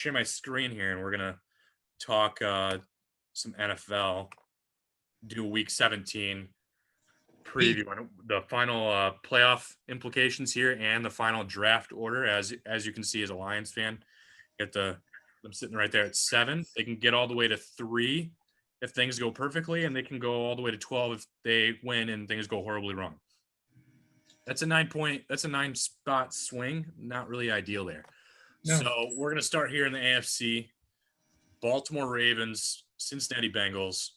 share my screen here, and we're gonna talk some NFL. Do Week 17 preview on the final playoff implications here and the final draft order. As you can see, as a Lions fan, get them sitting right there at 7. They can get all the way to 3 if things go perfectly, and they can go all the way to 12 if they win and things go horribly wrong. That's a 9-spot swing. Not really ideal there. No. So we're going to start here in the AFC. Baltimore Ravens, Cincinnati Bengals.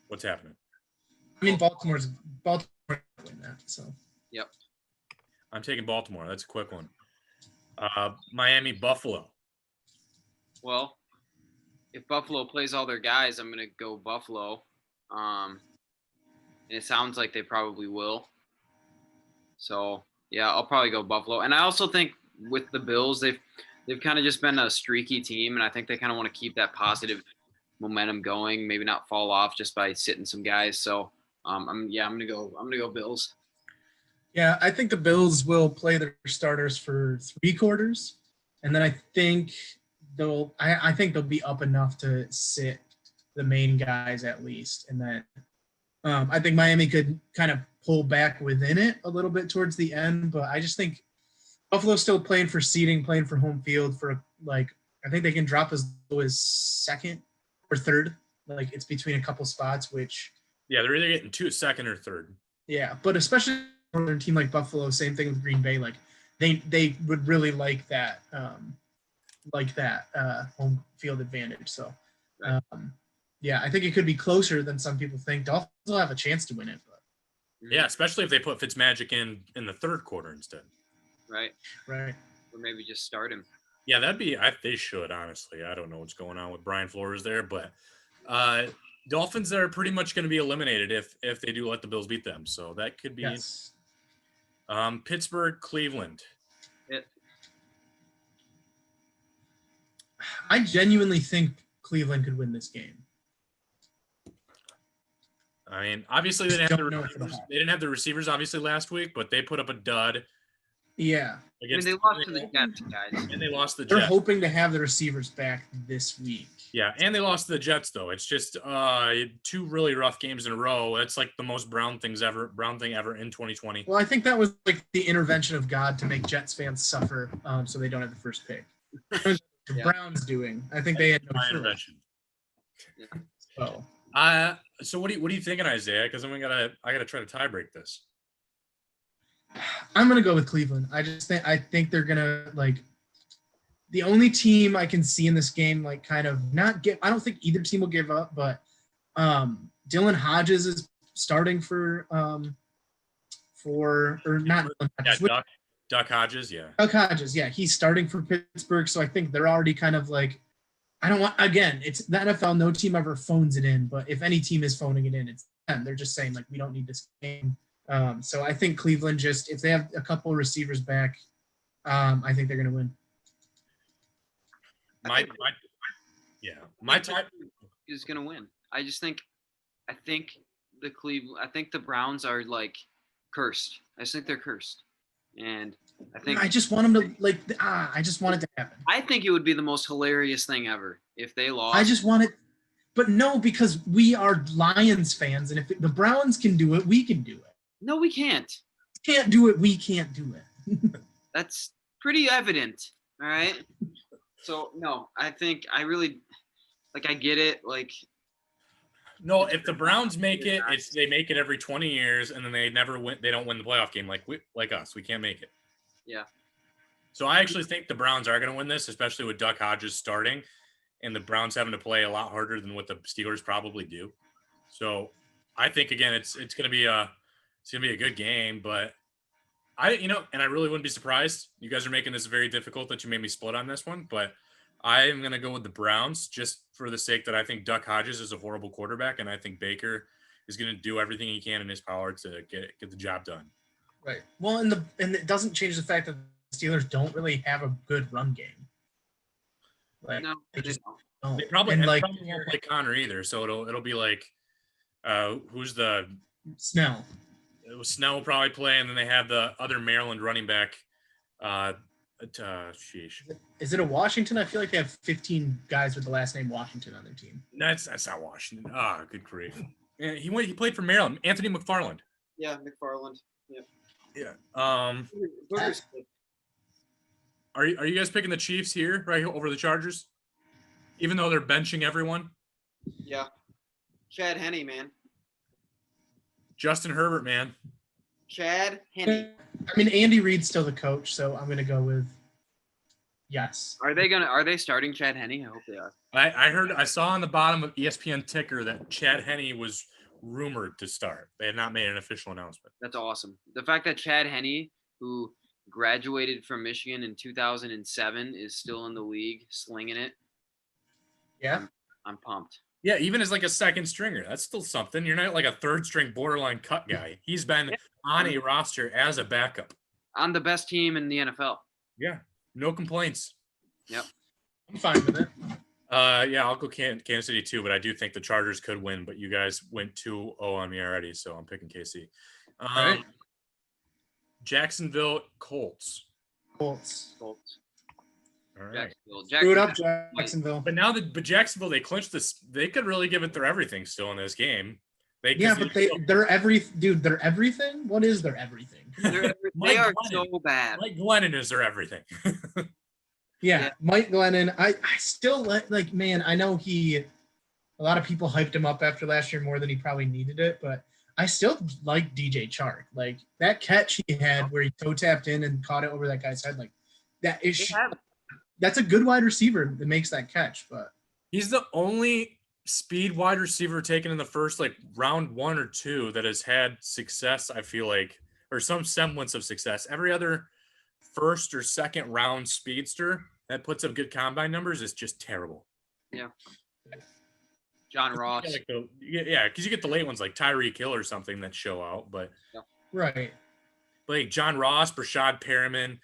What's happening? I mean, Baltimore win that. So. Yep. I'm taking Baltimore. That's a quick one. Miami, Buffalo. Well, if Buffalo plays all their guys, I'm going to go Buffalo. And it sounds like they probably will. So, yeah, I'll probably go Buffalo. And I also think with the Bills, they've kind of just been a streaky team, and I think they kind of want to keep that positive momentum going, maybe not fall off just by sitting some guys. So, I'm going to go Bills. Yeah, I think the Bills will play their starters for 3 quarters, and then I think they'll be up enough to sit the main guys at least, and then I think Miami could kind of pull back within it a little bit towards the end, but I just think Buffalo's still playing for seeding, playing for home field I think they can drop as low as 2nd or 3rd. Like it's between a couple spots, which yeah, they're either getting 2nd or 3rd. Yeah, but especially for a team like Buffalo, same thing with Green Bay. Like they would really like that home field advantage. So. Yeah, I think it could be closer than some people think. Dolphins will have a chance to win it. But. Yeah, especially if they put Fitzmagic in the 3rd quarter instead. Right. Or maybe just start him. Yeah, they should, honestly. I don't know what's going on with Brian Flores there, but Dolphins are pretty much going to be eliminated if they do let the Bills beat them. So that could be yes. Pittsburgh, Cleveland. I genuinely think Cleveland could win this game. I mean, obviously they didn't have the receivers obviously last week, but they put up a dud. Yeah. They lost to the Jets, guys. And they lost the They're Jets. hoping to have the receivers back this week. Yeah, and they lost to the Jets, though. It's just 2 really rough games in a row. That's like the most Brown thing ever in 2020. Well, I think that was like the intervention of God to make Jets fans suffer so they don't have the first pick. The Browns doing. I think they had no intervention. Yeah. So what are you thinking, Isaiah? Because I gotta try to tie break this. I'm gonna go with Cleveland. I think they're gonna the only team I can see in this game kind of not give. I don't think either team will give up, but Dylan Hodges is starting for not Dylan Hodges. Yeah, Duck Hodges, yeah. Duck Hodges, yeah, he's starting for Pittsburgh, so I think they're already kind of I don't want, again, it's the NFL, no team ever phones it in, but if any team is phoning it in, it's them. They're just saying, we don't need this game. So I think Cleveland if they have a couple of receivers back, I think they're going to win. My type is going to win. I think the Browns are cursed. I just think they're cursed. And I just want them to I just want it to happen. I think it would be the most hilarious thing ever if they lost. I just want it, but no, because we are Lions fans, and if the Browns can do it, we can do it. No, we can't. Can't do it. We can't do it. That's pretty evident. All right. So no, I think I really I get it. No, if the Browns make it, they make it every 20 years, and then they never win. They don't win the playoff game like us. We can't make it. Yeah. So I actually think the Browns are going to win this, especially with Duck Hodges starting, and the Browns having to play a lot harder than what the Steelers probably do. So I think again, it's going to be a good game, but I really wouldn't be surprised. You guys are making this very difficult that you made me split on this one, but I am going to go with the Browns just for the sake that I think Duck Hodges is a horrible quarterback, and I think Baker is going to do everything he can in his power to get the job done. Right. Well, and it doesn't change the fact that the Steelers don't really have a good run game. No, they just don't. They probably won't play Connor either, so it'll be who's the Snell. Snell will probably play, and then they have the other Maryland running back. Sheesh. Is it a Washington? I feel like they have 15 guys with the last name Washington on their team. That's not Washington. Ah, good grief. Yeah, he played for Maryland. Anthony McFarland. Yeah, McFarland. Yeah. Yeah. Booker's good. Are you guys picking the Chiefs here, right over the Chargers? Even though they're benching everyone? Yeah. Chad Henne, man. Justin Herbert, man. Chad Henne. I mean, Andy Reid's still the coach, so I'm gonna go with yes. Are they starting Chad Henne? I hope they are. I saw on the bottom of ESPN ticker that Chad Henne was rumored to start. They had not made an official announcement. That's awesome. The fact that Chad Henne, who graduated from Michigan in 2007, is still in the league, slinging it. Yeah. I'm pumped. Yeah, even as like a second stringer, that's still something. You're not like a third string borderline cut guy. He's been on a roster as a backup. On the best team in the NFL. Yeah, no complaints. Yep. I'm fine with it. Yeah, I'll go Kansas City too, but I do think the Chargers could win. But you guys went 2-0 on me already, so I'm picking KC. All right. Jacksonville Colts. Colts. All right. Jacksonville. Screw it up, Jacksonville. But Jacksonville, they clinched this. They could really give it their everything still in this game. Yeah, but they're everything. What is their everything? They are so bad. Mike Glennon is their everything. Yeah, Mike Glennon. I still like, man, I know a lot of people hyped him up after last year more than he probably needed it, but I still like DJ Chark. Like that catch he had where he toe tapped in and caught it over that guy's head, like that is that's a good wide receiver that makes that catch, but he's the only speed wide receiver taken in the first like round 1 or 2 that has had success, I feel like, or some semblance of success. Every other first or second round speedster that puts up good combine numbers is just terrible. Yeah. John Ross. Because you get the late ones like Tyreek Hill or something that show out, but right. Like John Ross, Brashad Perriman,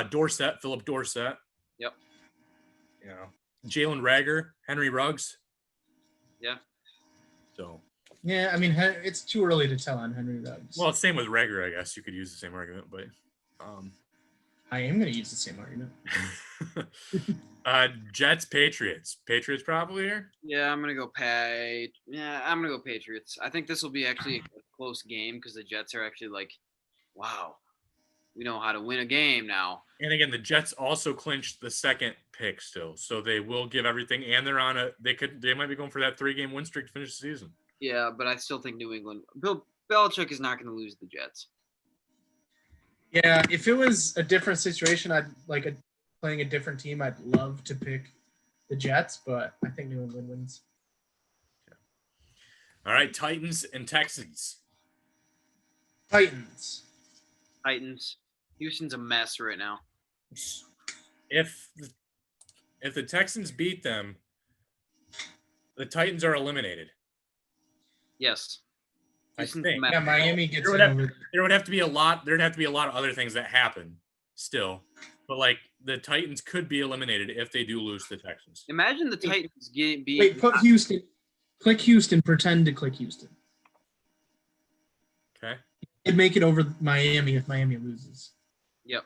Dorsett, Philip Dorsett. Yep. You know, Jalen Rager, Henry Ruggs. Yeah. So. Yeah, I mean, it's too early to tell on Henry Ruggs. Well, it's same with Rager, I guess. You could use the same argument, but I am going to use the same argument. Jets, Patriots. Patriots probably here? Yeah, I'm going to go I'm going to go Patriots. I think this will be actually a close game because the Jets are actually like, wow, we know how to win a game now. And again, the Jets also clinched the second pick still, so they will give everything, and they're on they might be going for that 3-game win streak to finish the season. Yeah, but I still think New England. Bill Belichick is not going to lose the Jets. Yeah, if it was a different situation, playing a different team, I'd love to pick the Jets, but I think New England wins. Okay. All right, Titans and Texans. Titans. Houston's a mess right now. If the Texans beat them, the Titans are eliminated. Yes. I think. Yeah, Miami gets there would have to be a lot. There'd have to be a lot of other things that happen still, but like the Titans could be eliminated if they do lose to the Texans. Imagine the Titans being. Wait, put Houston. Click Houston. Pretend to click Houston. Okay. It'd make it over Miami if Miami loses. Yep.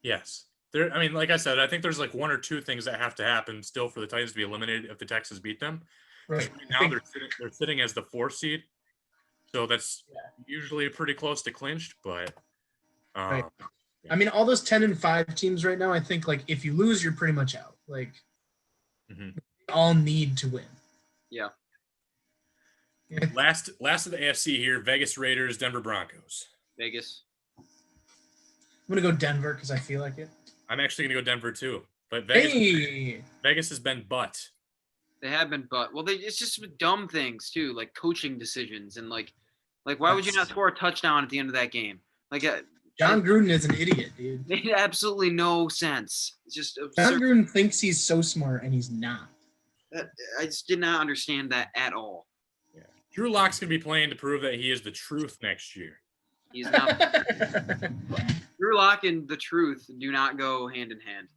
Yes. I mean, like I said, I think there's like 1 or 2 things that have to happen still for the Titans to be eliminated if the Texans beat them. Right. Now they're sitting as the 4th seed, so that's usually pretty close to clinched. But right. I mean, all those 10-5 teams right now, I think like if you lose, you're pretty much out. Like, they all need to win. Yeah. Last of the AFC here: Vegas Raiders, Denver Broncos. Vegas. I'm gonna go Denver because I feel like it. I'm actually gonna go Denver too, but Vegas has been butt. They have been, but it's just dumb things too, like coaching decisions and like why would you not score a touchdown at the end of that game? Like John Gruden is an idiot, dude. Made absolutely no sense. It's just absurd. John Gruden thinks he's so smart and he's not. I just did not understand that at all. Yeah. Drew Lock's gonna be playing to prove that he is the truth next year. He's not. Drew Lock and the truth do not go hand in hand.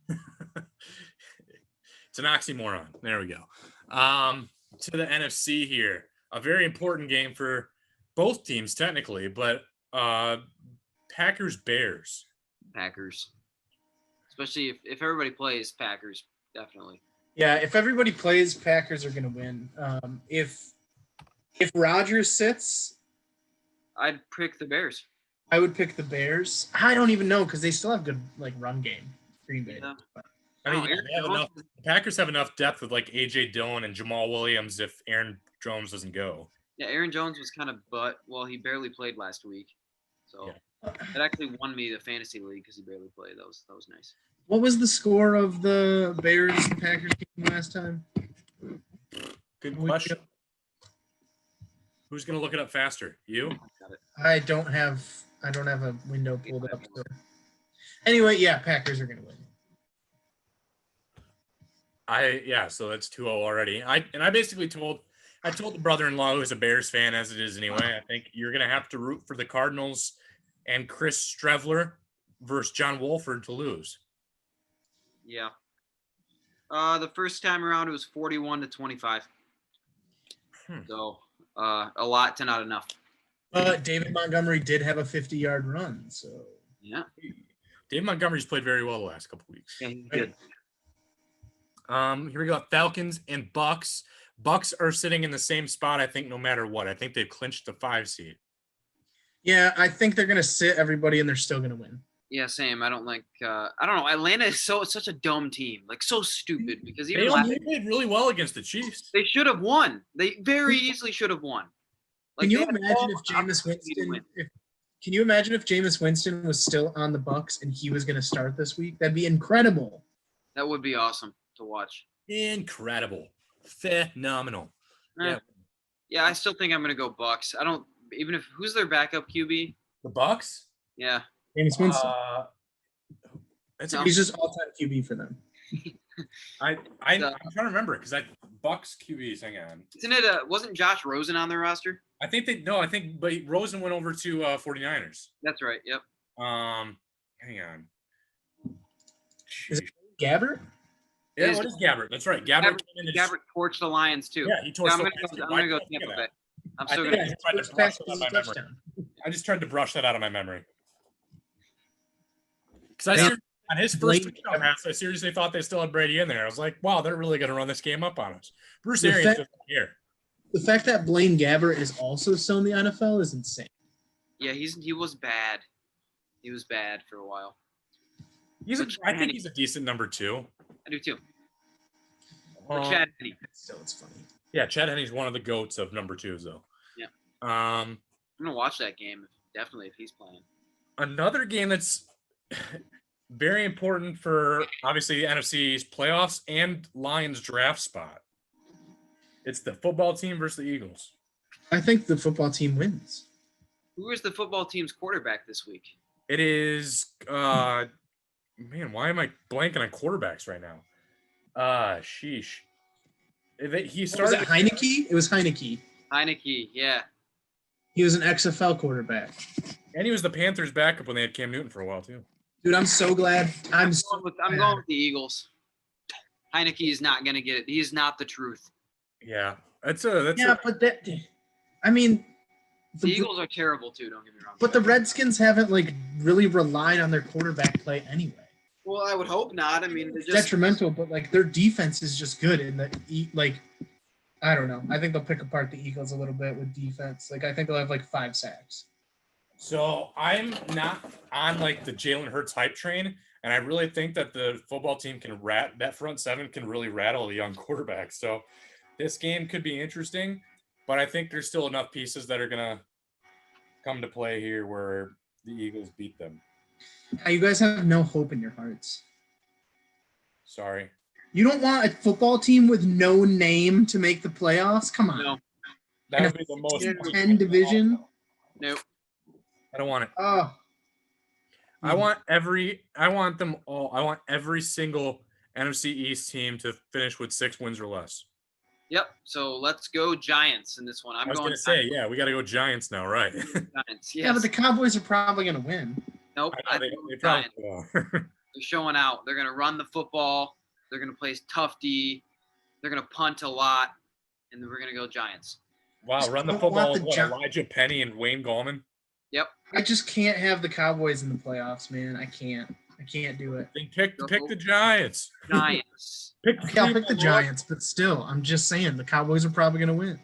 It's an oxymoron. There we go. To the NFC here, a very important game for both teams technically, but Packers Bears. Packers. Especially if everybody plays Packers, definitely. Yeah, if everybody plays, Packers are going to win. If Rodgers sits, I'd pick the Bears. I would pick the Bears. I don't even know because they still have good run game. Green Bay. Yeah. I mean, No, yeah, Aaron they have Jones- enough. The Packers have enough depth with like AJ Dillon and Jamal Williams if Aaron Jones doesn't go. Yeah, Aaron Jones was kind of he barely played last week. So Yeah. it actually won me the fantasy league because he barely played. That was nice. What was the score of the Bears Packers game last time? Good question. Who's gonna look it up faster? You? Got it. I don't have a window pulled up. So. Anyway, yeah, Packers are going to win. So that's 2-0 already. I basically told the brother-in-law who's a Bears fan as it is anyway. I think you're gonna have to root for the Cardinals and Chris Strevler versus John Wolford to lose. Yeah. The first time around it was 41-25. So a lot to not enough. But David Montgomery did have a 50-yard run, so Yeah. Dave Montgomery's played very well the last couple weeks. Yeah, he did. Here we go. Falcons and Bucks. Bucks are sitting in the same spot, I think, no matter what. I think they've clinched the 5 seed. yeah, I think they're going to sit everybody and they're still going to win. Yeah, same. I don't like. I don't know. Atlanta is such a dumb team, like so stupid. Because even They played really well against the Chiefs. they should have won. They very easily should have won. Can Like, you they had imagine all if the Jameis opportunity to Winston? win. Can you imagine if Jameis Winston was still on the Bucks and he was going to start this week? That'd be incredible. That would be awesome to watch. Incredible. Phenomenal. Yeah. Yeah, I still think I'm gonna go Bucks. I don't even if who's their backup QB. The Bucks? Yeah, Jameis Winston. It's He's just all-time QB for them. I'm trying to remember because Bucks QBs. Hang on. isn't it? Wasn't Josh Rosen on their roster? I think but Rosen went over to 49ers. That's right. Yep. Hang on. Is it Gabbert? Yeah, Is- what is Gabbert? That's right. Gabbert came in and Gabbert torched the Lions too. yeah, he tore. Yeah, I'm so gonna fast. go. I'm Why gonna go did I think Tampa of Bay. that? I'm I still think gonna. I just tried to First brush pass that was out a of my memory. touchdown. I just tried to brush that out of my memory. Because on his first touchdown pass, I seriously thought they still had Brady in there. I was like, wow, they're really going to run this game up on us. Bruce The Arians fact- doesn't care. The fact that Blaine Gabbert is also still in the NFL is insane. Yeah, he was bad. He was bad for a while. I think he's a decent number 2. I do too. But Um, Chad Henne. Still, it's funny. Yeah, Chad Henne's one of the goats of number 2s, though. Yeah. Um, I'm gonna watch that game definitely if he's playing. another game that's very important for obviously the NFC's playoffs and Lions draft spot. It's the football team versus the Eagles. I think the football team wins. Who is the football team's quarterback this week? It is man, why am I blanking on quarterbacks right now? Sheesh. He Was started it Heineke? It was Heineke. Heineke. Yeah. He was an XFL quarterback. and he was the Panthers backup when they had Cam Newton for a while too. Dude, I'm so glad. I'm going with the Eagles. Heineke is not gonna get it. He is not the truth. Yeah. But I mean, The Eagles are terrible too. Don't get me wrong. but the Redskins haven't really relied on their quarterback play anyway. Well, I would hope not. I mean, It's detrimental, but their defense is just good. And I don't know. I think they'll pick apart the Eagles a little bit with defense. I think they'll have 5 sacks. So I'm not on the Jalen Hurts hype train, and I really think that the football team that front 7 can really rattle a young quarterback. So this game could be interesting, but I think there's still enough pieces that are gonna come to play here where the Eagles beat them. You guys have no hope in your hearts. Sorry. You don't want a football team with no name to make the playoffs? Come on. No. That would be the most 10 division. Nope. I don't want it. Oh. I want them all. I want every single NFC East team to finish with 6 wins or less. Yep. So let's go Giants in this one. I was going to say, yeah, we got to go Giants now, right? Giants. Yes. Yeah, but the Cowboys are probably going to win. Nope. I know, they probably will. They're showing out. They're going to run the football. They're going to play tough D. They're going to punt a lot, and then we're going to go Giants. Wow, run the don't football want with the Elijah Penny and Wayne Gallman. Yep. I just can't have the Cowboys in the playoffs, man. I can't do it. Then pick the Giants. Giants. Pick Okay, I'll pick the Cleveland. Giants, but still, I'm just saying the Cowboys are probably going to win.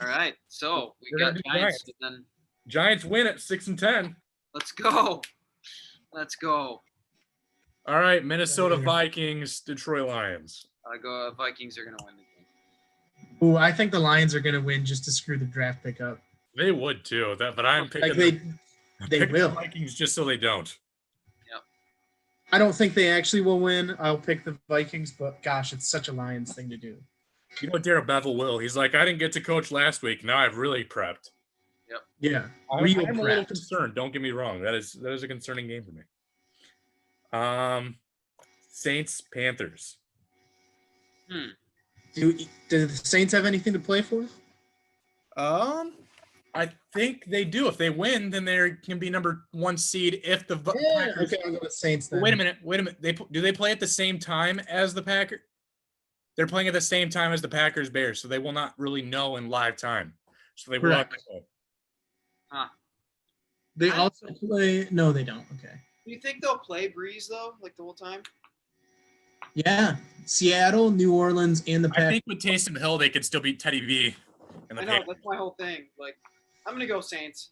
All right. So we We're got gonna do Giants. Giants. Then Giants win at 6-10. let's go. Let's go. All right, Minnesota Yeah. Vikings, Detroit Lions. I go. Vikings are gonna win the game. Ooh, I think the Lions are going to win just to screw the draft pick up. They would too. But I'm picking Like the they will. Vikings just so they don't. I don't think they actually will win. I'll pick the Vikings, but gosh, it's such a Lions thing to do. You know what Darrell Bevel will? He's like, I didn't get to coach last week. Now I've really prepped. Yeah, I'm real a little prepped. concerned. Don't get me wrong. That is a concerning game for me. Saints Panthers. Do the Saints have anything to play for? I think they do. If they win, then they can be number 1 seed. If the Packers. Okay, I'll go with Saints then. Wait a minute. Do they play at the same time as the Packers? They're playing at the same time as the Packers Bears, so they will not really know in live time. So they will have to Correct. go. They also play. No, they don't. Okay. Do you think they'll play Breeze though, like the whole time? Yeah, Seattle, New Orleans, and the I Packers. think with Taysom Hill, they could still beat Teddy B. And the I know Packers. that's my whole thing. Like, I'm gonna go Saints.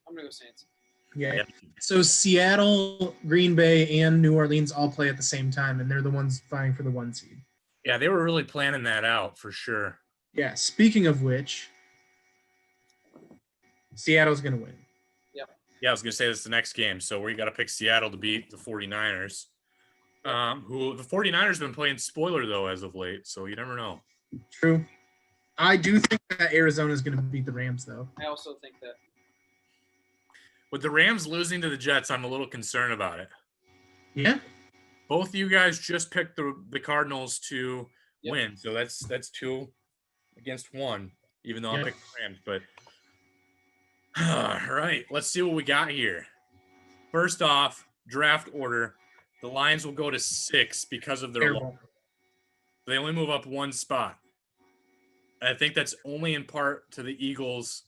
Yeah. So Seattle, Green Bay, and New Orleans all play at the same time, and they're the ones vying for the 1 seed. Yeah, they were really planning that out for sure. Yeah. Speaking of which, Seattle's gonna win. Yeah, I was going to say this is the next game. So we got to pick Seattle to beat the 49ers. Who the 49ers have been playing spoiler, though, as of late. So you never know. True. I do think that Arizona's gonna beat the Rams, though. I also think that. With the Rams losing to the Jets, I'm a little concerned about it. Yeah. Both of you guys just picked the Cardinals to Yep. win. So that's 2 against 1, even though I Yep. picked the Rams. But all right, let's see what we got here. First off, draft order. The Lions will go to 6 because of their loss. Terrible. They only move up 1 spot. And I think that's only in part to the Eagles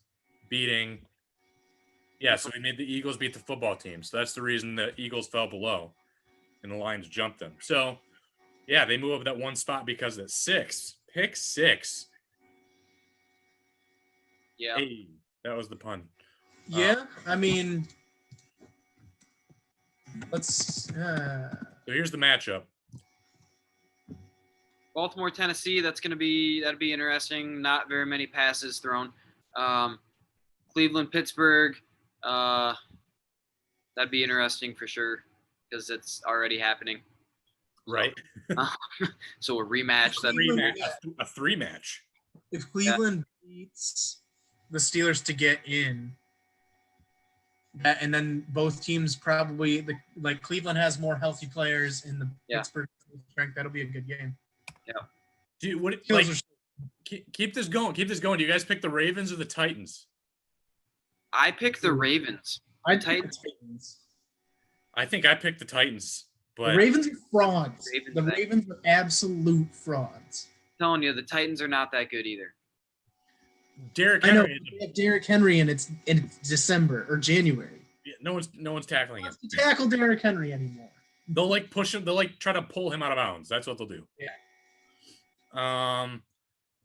beating. Yeah, so we made the Eagles beat the football team. So that's the reason the Eagles fell below and the Lions jumped them. So, yeah, they move up that 1 spot because of that. 6. Pick 6. Yeah. Hey, that was the pun. Yeah. I mean, let's. So here's the matchup. Baltimore, Tennessee. That'd be interesting. Not very many passes thrown. Cleveland, Pittsburgh. That'd be interesting for sure because it's already happening. Right. So a rematch. A 3-match. If Cleveland beats the Steelers to get in, and then both teams probably like Cleveland has more healthy players in the Pittsburgh strength, that'll be a good game. Yeah. Dude, what Steelers like, keep this going. Keep this going. Do you guys pick the Ravens or the Titans? I picked the Ravens. I Titans. think I picked the Titans, but The Ravens are frauds. Ravens, The Ravens are absolute frauds. I'm telling you, the Titans are not that good either. Derrick I know Henry. they have Derrick Henry, and it's in December or January. No one's tackling him. To tackle Derrick Henry anymore. They'll like push him. They'll like try to pull him out of bounds. That's what they'll do. Yeah.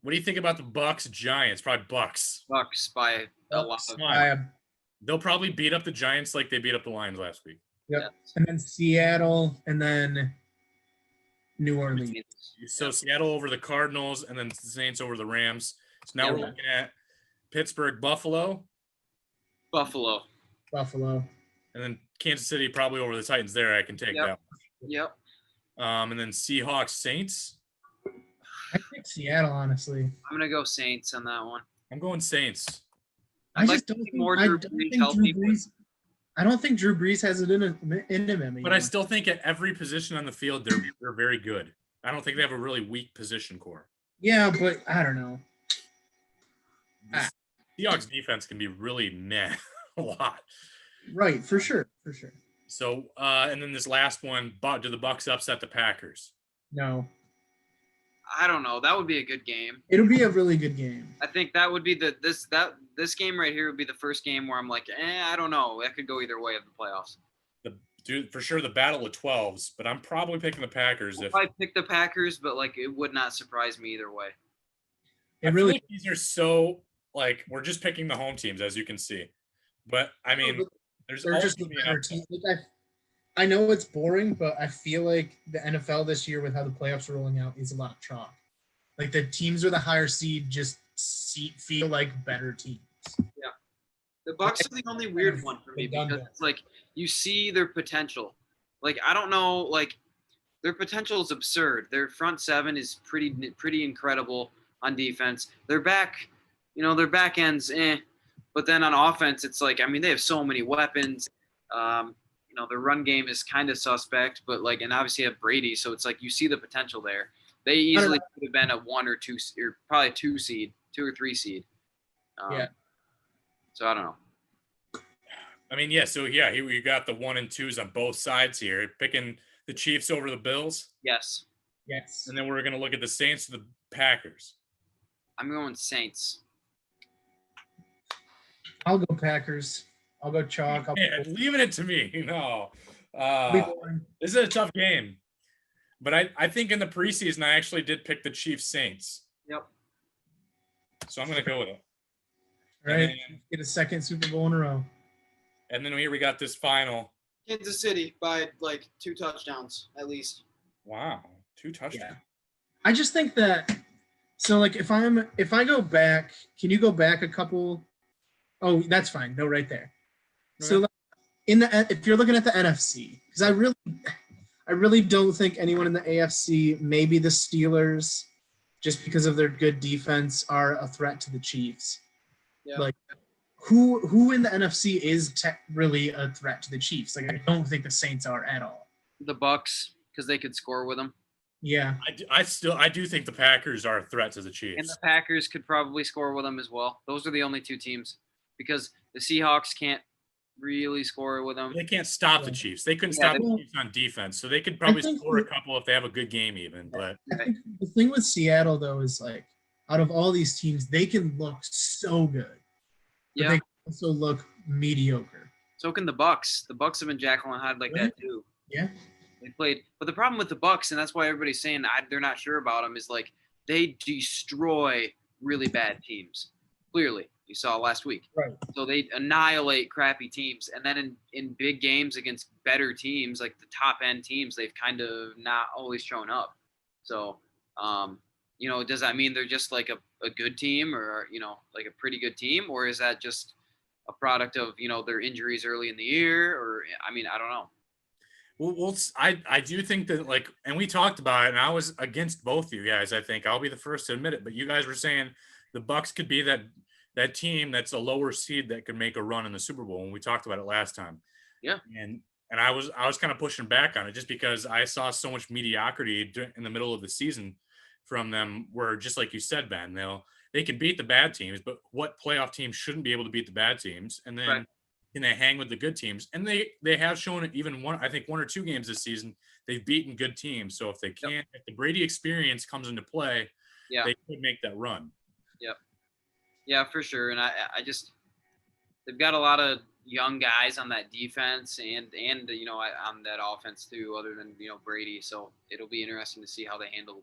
What do you think about the Bucks Giants? Probably Bucks. Bucks by a lot. They'll probably beat up the Giants like they beat up the Lions last week. Yep. And then Seattle, and then New Orleans. So Seattle over the Cardinals, and then the Saints over the Rams. So now we're looking at Pittsburgh, Buffalo, Buffalo. and then Kansas City probably over the Titans. There, I can take that. Yep. And then Seahawks, Saints. I picked Seattle, honestly. I'm gonna go Saints on that one. I'm going Saints. I just don't think Drew Brees. I don't think Drew Brees has it in him anymore. But I still think at every position on the field, they're very good. I don't think they have a really weak position core. Yeah, but I don't know. Seahawks defense can be really meh a lot. Right, for sure. So, and then this last one, do the Bucks upset the Packers? No. I don't know. That would be a good game. It'll be a really good game. I think that would be this game right here would be the first game where I'm like, I don't know. That could go either way of the playoffs. For sure the battle of 12s, but I'm probably picking the Packers. If I pick the Packers, but like it would not surprise me either way. I feel like these are so like we're just picking the home teams, as you can see. But I mean, they're just the better team. Like, I know it's boring, but I feel like the NFL this year, with how the playoffs are rolling out, is a lot of chalk. Like the teams with a higher seed just feel like better teams. Yeah, the Bucs are the only weird one for me because it's like you see their potential. Like I don't know, like their potential is absurd. Their front seven is pretty incredible on defense. Their back, their back ends, but then on offense, it's like I mean they have so many weapons. Their run game is kind of suspect, but like, and obviously have Brady, so it's like you see the potential there. They easily could have been a 1 or 2, or probably a 2 or 3 seed. Yeah. So I don't know. I mean, yeah. So yeah, we got the 1 and 2s on both sides here, picking the Chiefs over the Bills. Yes. And then we're gonna look at the Saints to the Packers. I'm going Saints. I'll go Packers. I'll go chalk. Leaving it to me. No. This is a tough game. But I think in the preseason, I actually did pick the Chiefs Saints. Yep. So I'm going to go with it. All right. Get a second Super Bowl in a row. And then here we got this final. Kansas City by like 2 touchdowns at least. Wow. 2 touchdowns. Yeah. I just think that, so like if I go back, can you go back a couple? Oh, that's fine. No, right there. Okay. So like, if you're looking at the NFC, because I really don't think anyone in the AFC, maybe the Steelers, just because of their good defense, are a threat to the Chiefs. Yeah. Like, who in the NFC is really a threat to the Chiefs? Like, I don't think the Saints are at all. The Bucs, because they could score with them. Yeah. I do think the Packers are a threat to the Chiefs. And the Packers could probably score with them as well. Those are the only 2 teams because the Seahawks can't really score with them. They can't stop the Chiefs. They couldn't stop the Chiefs on defense, so they could probably score a couple if they have a good game even. But I think the thing with Seattle, though, is like out of all these teams, they can look so good, but they can also look mediocre. So can the Bucs. The Bucs have been Jekyll and Hyde like that too. Yeah. They played, but the problem with the Bucs, and that's why everybody's saying they're not sure about them, is like they destroy really bad teams. Clearly, you saw last week. Right. So they annihilate crappy teams, and then in big games against better teams, like the top end teams, they've kind of not always shown up. So, does that mean they're just like a good team, or like a pretty good team, or is that just a product of their injuries early in the year, or I mean, I don't know. Well, I do think that, like, and we talked about it, and I was against both of you guys. I think I'll be the first to admit it, but you guys were saying the Bucs could be that team that's a lower seed that could make a run in the Super Bowl when we talked about it last time. Yeah. And I was kind of pushing back on it just because I saw so much mediocrity in the middle of the season from them, where just like you said, Ben, they can beat the bad teams, but what playoff team shouldn't be able to beat the bad teams? And then can they hang with the good teams? And they have shown even 1 or 2 games this season, they've beaten good teams. So if they can't, if the Brady experience comes into play, they could make that run. Yep. Yeah, for sure. And I just, they've got a lot of young guys on that defense and on that offense too, other than Brady. So it'll be interesting to see how they handle